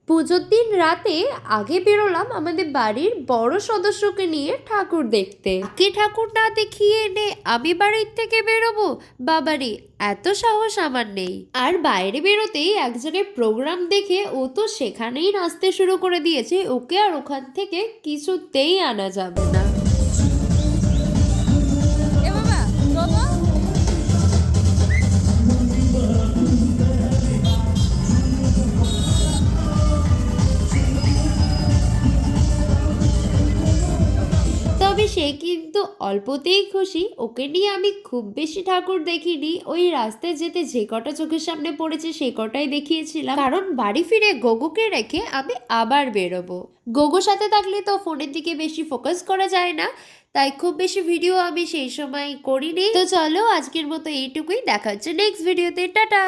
পুজোর দিন রাতে আগে বেরোলাম আমাদের বাড়ির বড় সদস্যকে নিয়ে ঠাকুর দেখতে। কে ঠাকুর না দেখিয়ে এনে আমি বাড়ির থেকে বেরোবো? বাবারে, এত সাহস আমার নেই। আর বাইরে বেরোতেই এক জায়গায় প্রোগ্রাম দেখে ও তো সেখানেই নাচতে শুরু করে দিয়েছে। ওকে আর ওখান থেকে কিছুতেই আনা যাবে না। তবে সে কিন্তু অল্পতেই খুশি। ওকে নিয়ে আমি খুব বেশি ঠাকুর দেখিনি। ওই রাস্তায় যেতে যে কটা চোখের সামনে পড়েছে সেই কটাই দেখিয়েছিলাম, কারণ বাড়ি ফিরে গোগোকে রেখে আমি আবার বেরোবো। গোগোর সাথে থাকলে তো ফোনের দিকে বেশি ফোকাস করা যায় না, তাই খুব বেশি ভিডিও আমি সেই সময় করিনি। তো চলো আজকের মতো এইটুকুই, দেখা হচ্ছে নেক্সট ভিডিওতে। টাটা।